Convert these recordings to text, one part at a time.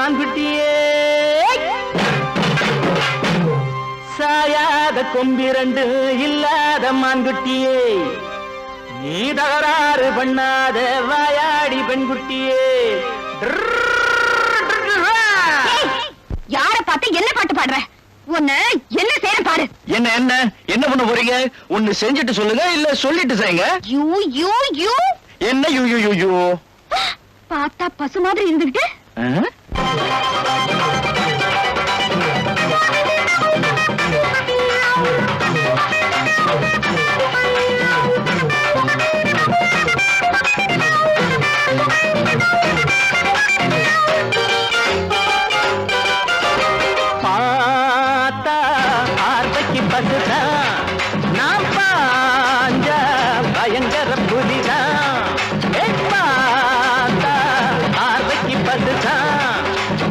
மான்குட்டியே சாயாத கொம்பிரண்டு இல்லாத மான்குட்டியே நீ தகராறு பண்ணாத வாயாடி பெண்குட்டியே யார பார்த்து என்ன பாட்டு பாடுற உன்னை என்ன செய்ய பாரு என்ன என்ன என்ன பண்ண போறீங்க ஒன்னு செஞ்சுட்டு சொல்லுங்க இல்ல சொல்லிட்டு செய்யுங்க யூ யூ யூ என்ன யூ யூ யூ யூ பார்த்தா பசு மாதிரி இருந்துகிட்டு பார்த்தா ஆர்வைக்கு பசுதான் நான் பாஞ்ச பயங்கர புலிதான் பார்த்தா ஆர்வைக்கு பசுதான்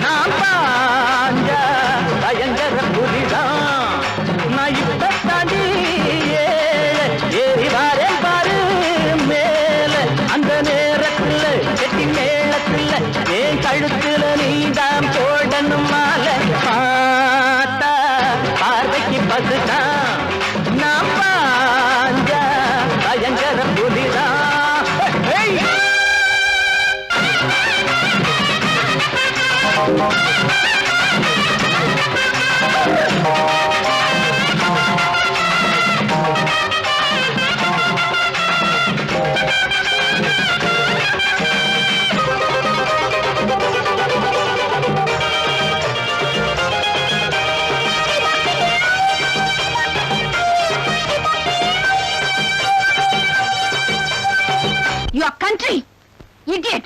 நான் பாஞ்ச பயங்கர புலிதான் நான் இப்ப தாண்டி ஏறி வாரேன் பாரு மேல அந்த நேரத்துல கெட்டி மேளத்துல ஏன் கழுத்துல நீதான் போடணும் மாலை பார்த்தா பார்வைக்கு பசுதான் நான் பாஞ்ச பயங்கர புலிதான் your country idiot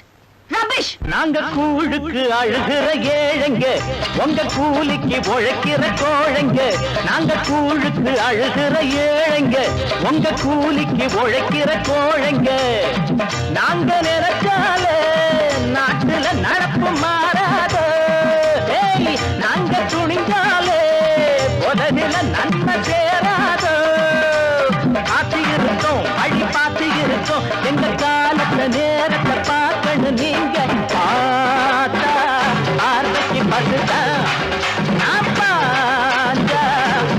rubbish நாங்க கூழுக்கு அழுகிற ஏழைங்க உங்க கூலிக்கு உழைக்கிற கோழைங்க நாங்க கூழுக்கு அழுகிற ஏழைங்க உங்க கூலிக்கு உழைக்கிற கோழைங்க நாங்க நினைச்சாலே நாட்டுல நடப்பு மாறாதோ நாங்க துணிஞ்சாலே உலகில நன்மை சேராதோ காத்து இருக்கோம் வழி பார்த்து இருக்கோம் எங்க காலத்துல நேரத்தை பார்க்கணும் நீங்க பார்த்தா ஆர்வைக்கு பசுதான் நான் பாஞ்ச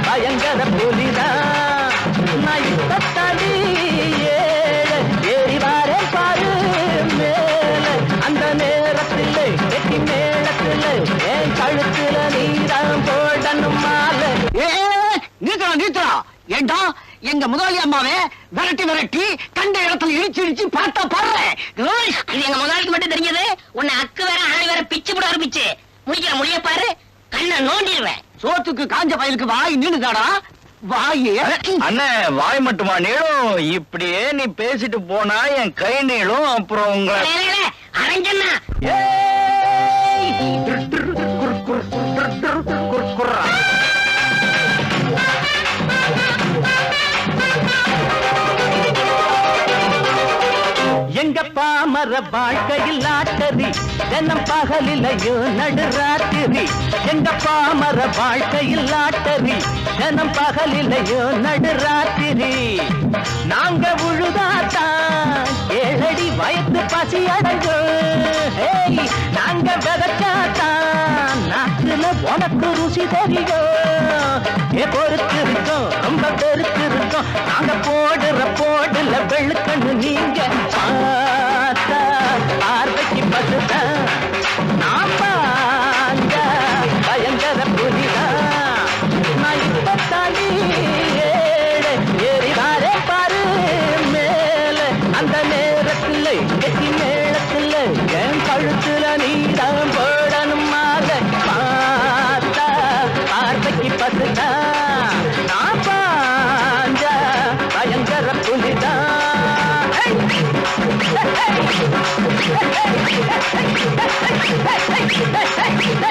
பயங்கர புலிதான் நான் இப்ப தாண்டி ஏறி வாரேன் பாரு மேல அந்த நேரத்தில் கெட்டி மேளத்தில் என் கழுத்துல நீதான் போடணும் மாலை நீத்தரா நீத்தரா ஏண்டா எங்க முதலாளி அம்மாவே விரட்டி விரட்டி கண்ட இடத்துல இடிச்சு இடிச்சு பார்த்தா பாரு இது எங்க முதலாளிக்கு மட்டும் தெரிஞ்சது உன்னை அக்கு வேற ஆணி வேற பிச்சு போட ஆரம்பிச்சு முடிய பாரு கண்ணை நோண்டிடுவேன் சோத்துக்கு காஞ்ச பயலுக்கு வாய் நீளுதாடா வாய் அண்ணே வாய் மட்டுமா நீளும் இப்படியே நீ பேசிட்டு போனா என் கை நீளும் அப்புறம் உங்க அரஞ்சண்ணா எங்க பாமர வாழ்க்கையில் ஆட்டரி தினம் பகலிலையும் நடுராத்திரி எங்க பாமர வாழ்க்கையில் ஆட்டரி தினம் பகலிலையும் நடுராத்திரி நாங்க உழுதாத்தான் ஏழடி வயத்து பசி அடைஞ்சோம் நாங்க விதச்சாத்தான் நாட்டுல உனக்கு ருசி தெரியும் பொறுத்து இருக்கோம் ரொம்ப பெருத்து இருக்கோம் நாங்க போடுற போடுல வெளுக்கண்ணு நீங்க